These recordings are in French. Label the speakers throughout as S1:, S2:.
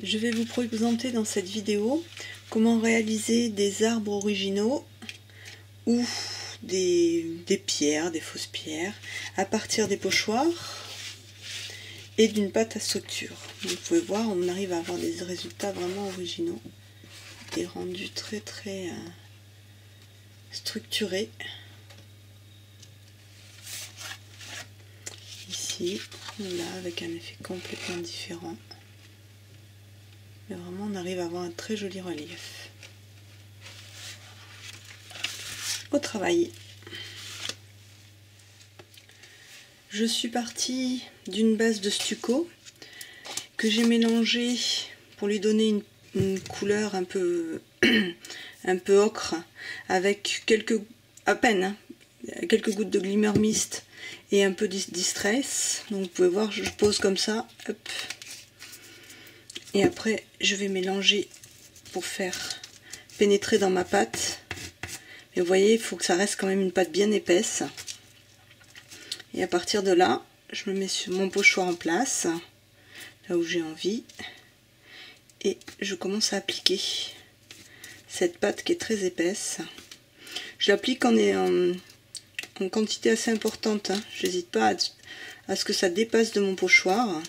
S1: Je vais vous présenter dans cette vidéo comment réaliser des arbres originaux ou des pierres, des fausses pierres, à partir des pochoirs et d'une pâte à structure. Donc, vous pouvez voir, on arrive à avoir des résultats vraiment originaux, des rendus très structurés. Ici, là, avec un effet complètement différent. Mais vraiment, on arrive à avoir un très joli relief. Au travail. Je suis partie d'une base de stucco que j'ai mélangée pour lui donner une couleur un peu ocre, avec quelques gouttes de glimmer mist et un peu de distress. Donc vous pouvez voir, je pose comme ça, hop. Et après je vais mélanger pour faire pénétrer dans ma pâte. Et vous voyez, il faut que ça reste quand même une pâte bien épaisse. Et à partir de là, je me mets sur mon pochoir en place, là où j'ai envie, et je commence à appliquer cette pâte qui est très épaisse. Je l'applique en quantité assez importante, hein. J'hésite pas à ce que ça dépasse de mon pochoir.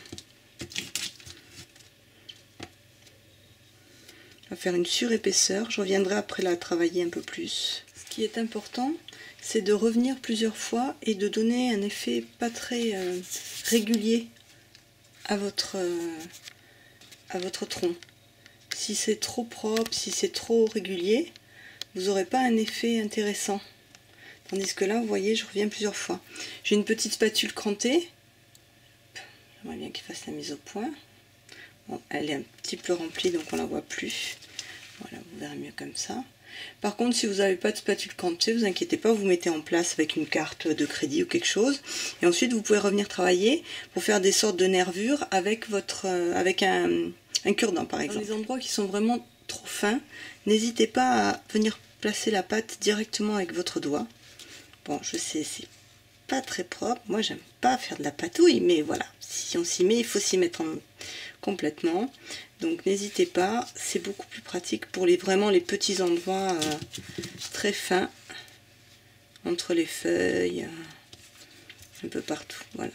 S1: On va faire une surépaisseur, je reviendrai après la travailler un peu plus. Ce qui est important, c'est de revenir plusieurs fois et de donner un effet pas très régulier à votre tronc. Si c'est trop propre, si c'est trop régulier, vous n'aurez pas un effet intéressant. Tandis que là, vous voyez, je reviens plusieurs fois. J'ai une petite spatule crantée. J'aimerais bien qu'il fasse la mise au point. Bon, elle est un petit peu remplie, donc on la voit plus. Voilà, vous verrez mieux comme ça. Par contre, si vous n'avez pas de spatule crantée, vous inquiétez pas, vous mettez en place avec une carte de crédit ou quelque chose. Et ensuite, vous pouvez revenir travailler pour faire des sortes de nervures avec un cure-dent, par exemple. Dans les endroits qui sont vraiment trop fins, n'hésitez pas à venir placer la pâte directement avec votre doigt. Bon, je sais, c'est pas très propre. Moi, j'aime pas faire de la patouille, mais voilà, si on s'y met, il faut s'y mettre complètement. Donc, n'hésitez pas, c'est beaucoup plus pratique pour vraiment les petits endroits très fins, entre les feuilles, un peu partout. Voilà.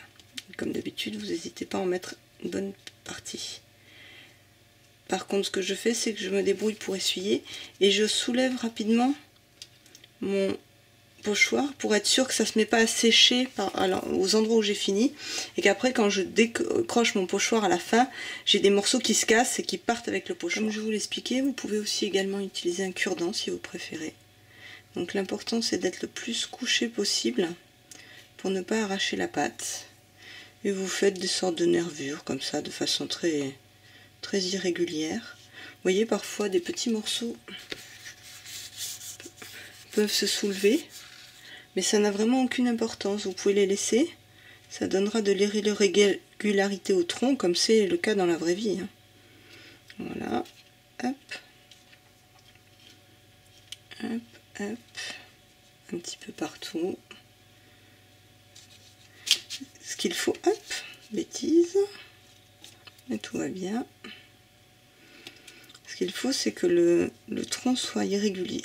S1: Comme d'habitude, vous n'hésitez pas à en mettre une bonne partie. Par contre, ce que je fais, c'est que je me débrouille pour essuyer et je soulève rapidement mon pochoir pour être sûr que ça se met pas à sécher aux endroits où j'ai fini, et qu'après quand je décroche mon pochoir à la fin, j'ai des morceaux qui se cassent et qui partent avec le pochoir. Comme je vous l'expliquais, vous pouvez aussi également utiliser un cure-dent si vous préférez. Donc l'important, c'est d'être le plus couché possible pour ne pas arracher la pâte, et vous faites des sortes de nervures comme ça de façon très irrégulière. Vous voyez, parfois des petits morceaux peuvent se soulever, mais ça n'a vraiment aucune importance. Vous pouvez les laisser, ça donnera de l'irrégularité au tronc, comme c'est le cas dans la vraie vie. Voilà, hop, hop, hop, un petit peu partout. Ce qu'il faut, hop, bêtise, mais tout va bien. Ce qu'il faut, c'est que le tronc soit irrégulier.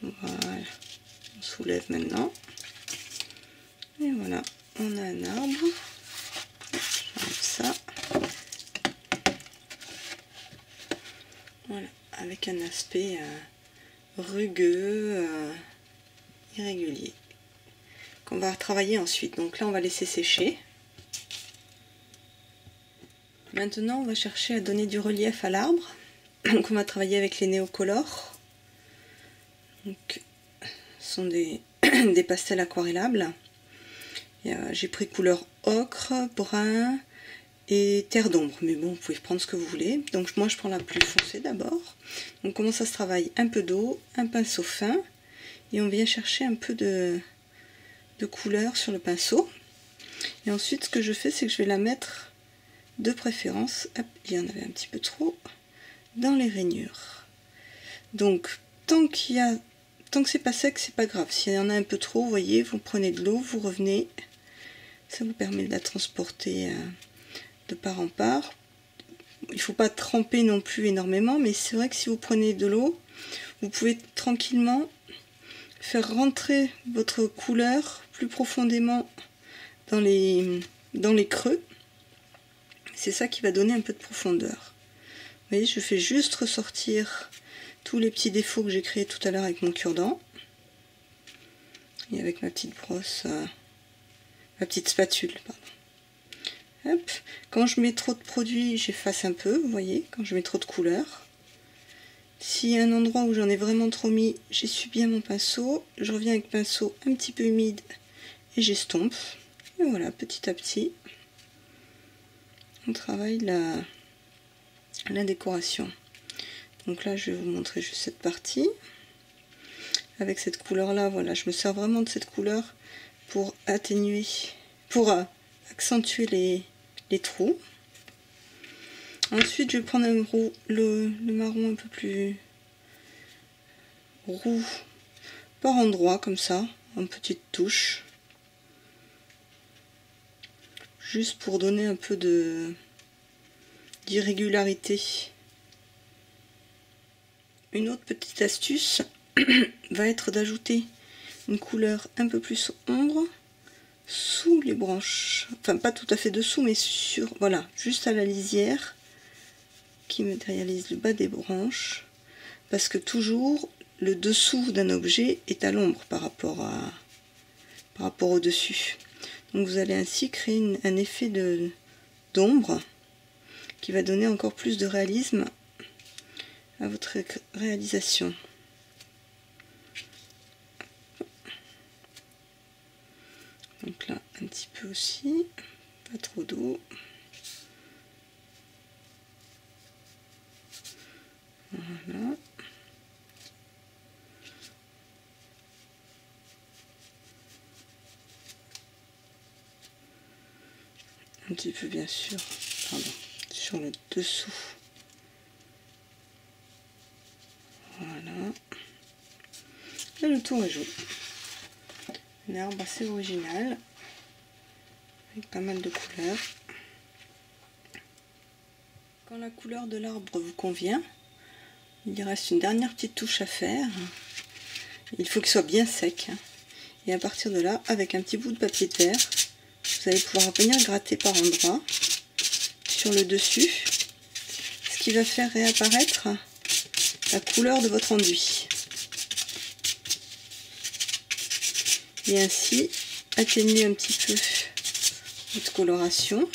S1: Voilà, on soulève maintenant. Et voilà, on a un arbre. J'enlève ça. Voilà, avec un aspect rugueux, irrégulier. Qu'on va travailler ensuite. Donc là, on va laisser sécher. Maintenant, on va chercher à donner du relief à l'arbre. Donc on va travailler avec les néocolores. Donc, ce sont des pastels aquarellables. J'ai pris couleur ocre, brun et terre d'ombre. Mais bon, vous pouvez prendre ce que vous voulez. Donc moi, je prends la plus foncée d'abord. Donc comment ça se travaille? Un peu d'eau, un pinceau fin. Et on vient chercher un peu de couleur sur le pinceau. Et ensuite, ce que je fais, c'est que je vais la mettre de préférence, hop, il y en avait un petit peu trop, dans les rainures. Donc, tant que c'est pas sec, c'est pas grave. S'il y en a un peu trop, vous voyez, vous prenez de l'eau, vous revenez. Ça vous permet de la transporter de part en part. Il ne faut pas tremper non plus énormément, mais c'est vrai que si vous prenez de l'eau, vous pouvez tranquillement faire rentrer votre couleur plus profondément dans les creux. C'est ça qui va donner un peu de profondeur. Vous voyez, je fais juste ressortir tous les petits défauts que j'ai créés tout à l'heure avec mon cure-dent. Et avec ma petite brosse, ma petite spatule, pardon. Hop. Quand je mets trop de produit, j'efface un peu, vous voyez, quand je mets trop de couleur. S'il y a un endroit où j'en ai vraiment trop mis, j'essuie bien mon pinceau. Je reviens avec pinceau un petit peu humide et j'estompe. Et voilà, petit à petit, on travaille la décoration. Donc là, je vais vous montrer juste cette partie. Avec cette couleur là, voilà, je me sers vraiment de cette couleur pour atténuer, pour accentuer les trous. Ensuite je vais prendre le marron un peu plus roux par endroit comme ça, en petite touche, juste pour donner un peu d'irrégularité. Une autre petite astuce va être d'ajouter une couleur un peu plus ombre sous les branches, enfin pas tout à fait dessous, mais sur, voilà, juste à la lisière qui matérialise le bas des branches, parce que toujours le dessous d'un objet est à l'ombre par rapport au dessus. Donc vous allez ainsi créer un effet d'ombre qui va donner encore plus de réalisme à votre réalisation. Donc là, un petit peu aussi, pas trop d'eau. Voilà. Un petit peu bien sûr, pardon, sur le dessous. Voilà. Et le tour est joli. Un arbre assez original, avec pas mal de couleurs. Quand la couleur de l'arbre vous convient, il reste une dernière petite touche à faire. Il faut qu'il soit bien sec. Et à partir de là, avec un petit bout de papier de verre, vous allez pouvoir venir gratter par endroits sur le dessus, ce qui va faire réapparaître la couleur de votre enduit. Et ainsi atténuer un petit peu votre coloration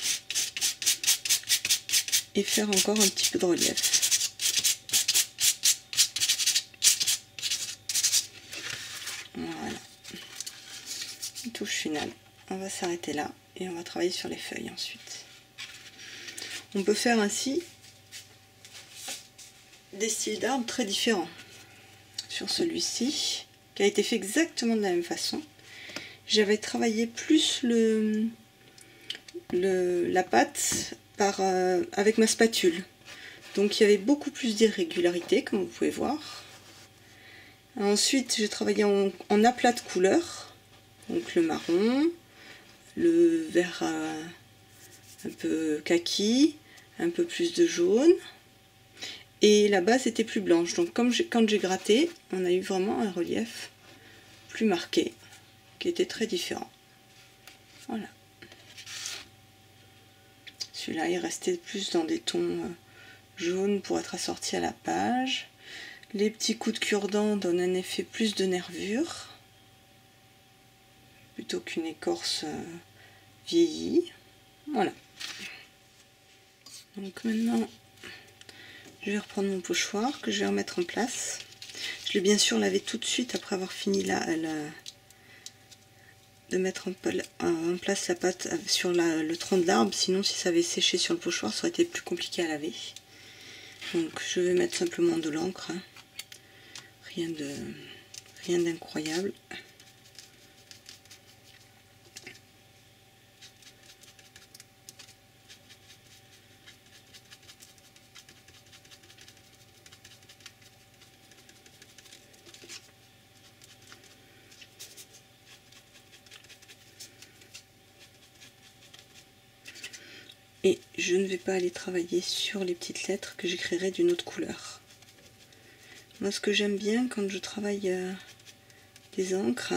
S1: et faire encore un petit peu de relief. Voilà, une touche finale. On va s'arrêter là et on va travailler sur les feuilles ensuite. On peut faire ainsi des styles d'arbres très différents. Sur celui-ci, qui a été fait exactement de la même façon, j'avais travaillé plus la pâte avec ma spatule. Donc il y avait beaucoup plus d'irrégularité, comme vous pouvez voir. Ensuite, j'ai travaillé en aplat de couleurs, donc le marron, le vert un peu kaki, un peu plus de jaune, et la base était plus blanche. Donc quand j'ai gratté, on a eu vraiment un relief plus marqué, qui était très différent. Voilà. Celui-là, il restait plus dans des tons jaunes pour être assorti à la page. Les petits coups de cure-dent donnent un effet plus de nervure, plutôt qu'une écorce vieillie. Voilà. Donc maintenant, je vais reprendre mon pochoir que je vais remettre en place. Je l'ai bien sûr lavé tout de suite après avoir fini de mettre en place la pâte sur le tronc de l'arbre, sinon si ça avait séché sur le pochoir, ça aurait été plus compliqué à laver. Donc je vais mettre simplement de l'encre, hein. Rien d'incroyable. Et je ne vais pas aller travailler sur les petites lettres que j'écrirai d'une autre couleur. Moi, ce que j'aime bien quand je travaille des encres,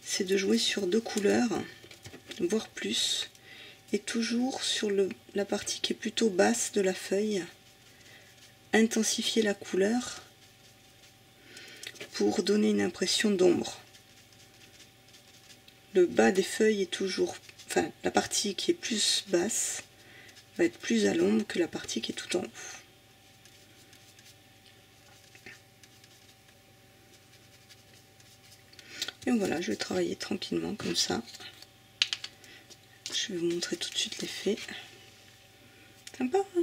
S1: c'est de jouer sur 2 couleurs, voire plus, et toujours sur la partie qui est plutôt basse de la feuille, intensifier la couleur pour donner une impression d'ombre. Le bas des feuilles est toujours, enfin la partie qui est plus basse va être plus à l'ombre que la partie qui est tout en haut. Et voilà, je vais travailler tranquillement comme ça. Je vais vous montrer tout de suite l'effet. Sympa, hein?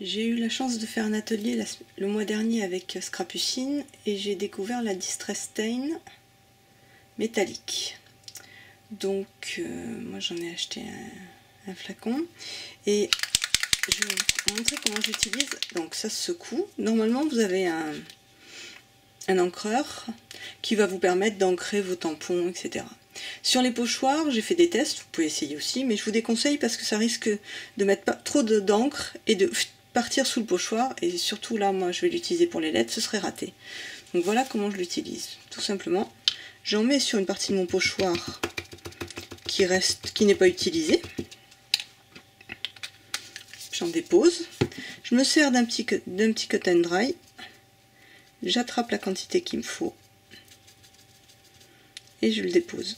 S1: J'ai eu la chance de faire un atelier le mois dernier avec Scrapucine et j'ai découvert la Distress Stain métallique. Donc moi j'en ai acheté un flacon et je vais vous montrer comment j'utilise. Donc ça se secoue. Normalement vous avez un encreur qui va vous permettre d'ancrer vos tampons, etc. Sur les pochoirs, j'ai fait des tests, vous pouvez essayer aussi, mais je vous déconseille parce que ça risque de mettre pas trop d'encre et de partir sous le pochoir, et surtout là, moi je vais l'utiliser pour les lettres, ce serait raté. Donc voilà comment je l'utilise. Tout simplement, j'en mets sur une partie de mon pochoir qui n'est pas utilisée. J'en dépose. Je me sers d'un petit cut and dry. J'attrape la quantité qu'il me faut et je le dépose.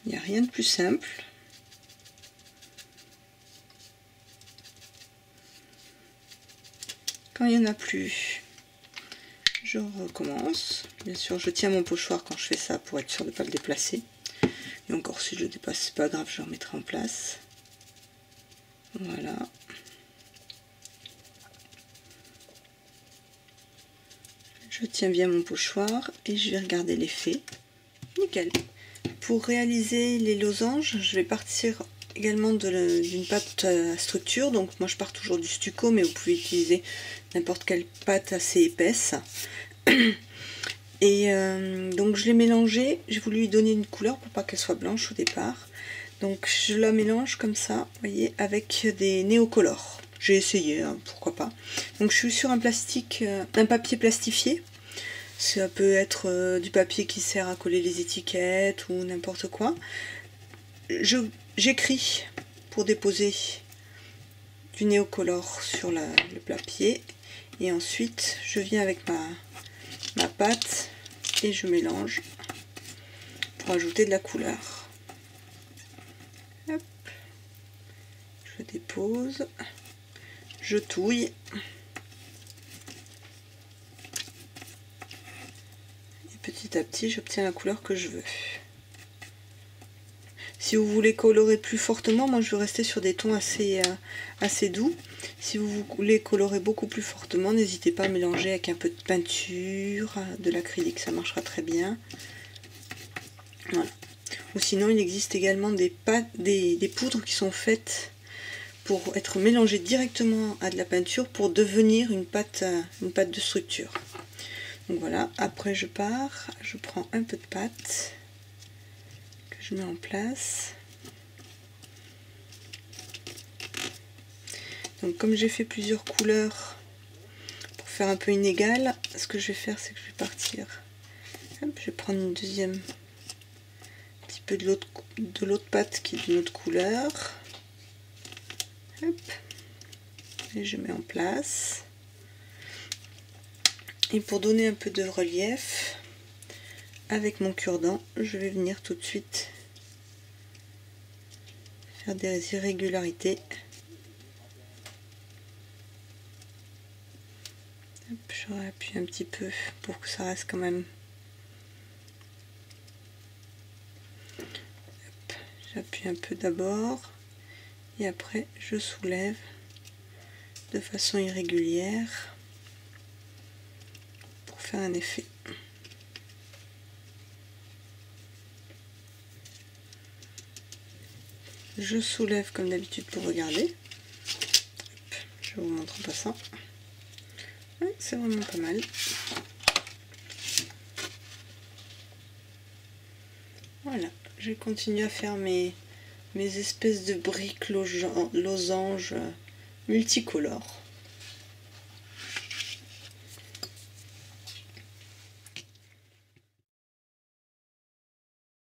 S1: Il n'y a rien de plus simple. Quand il n'y en a plus, je recommence. Bien sûr, je tiens mon pochoir quand je fais ça pour être sûr de ne pas le déplacer. Et encore, si je le dépasse, c'est pas grave, je le remettrai en place. Voilà. Je tiens bien mon pochoir et je vais regarder l'effet. Nickel. Pour réaliser les losanges, je vais partir également d'une pâte à structure. Donc moi je pars toujours du stucco, mais vous pouvez utiliser n'importe quelle pâte assez épaisse. Et donc je l'ai mélangée. J'ai voulu lui donner une couleur pour pas qu'elle soit blanche au départ. Donc je la mélange comme ça, vous voyez, avec des néocolores. J'ai essayé, hein, pourquoi pas. Donc je suis sur un plastique, un papier plastifié. Ça peut être du papier qui sert à coller les étiquettes ou n'importe quoi. J'écris pour déposer du néocolore sur le papier. Et ensuite, je viens avec ma pâte et je mélange pour ajouter de la couleur. Hop. Je dépose. Je touille. Petit à petit, j'obtiens la couleur que je veux. Si vous voulez colorer plus fortement, moi je vais rester sur des tons assez doux. Si vous voulez colorer beaucoup plus fortement, n'hésitez pas à mélanger avec un peu de peinture, de l'acrylique, ça marchera très bien. Voilà. Ou sinon, il existe également des poudres qui sont faites pour être mélangées directement à de la peinture pour devenir une pâte de structure. Donc voilà, après je pars, je prends un peu de pâte que je mets en place. Donc comme j'ai fait plusieurs couleurs pour faire un peu inégal, ce que je vais faire c'est que je vais partir. Hop, je vais prendre une deuxième, un petit peu de l'autre pâte qui est d'une autre couleur. Hop, et je mets en place. Et pour donner un peu de relief, avec mon cure-dent, je vais venir tout de suite faire des irrégularités. Je réappuie un petit peu pour que ça reste quand même. J'appuie un peu d'abord et après je soulève de façon irrégulière. Faire un effet. Je soulève comme d'habitude pour regarder. Hop, je vous montre en passant. Ouais, c'est vraiment pas mal. Voilà, je continue à faire mes espèces de briques losanges multicolores.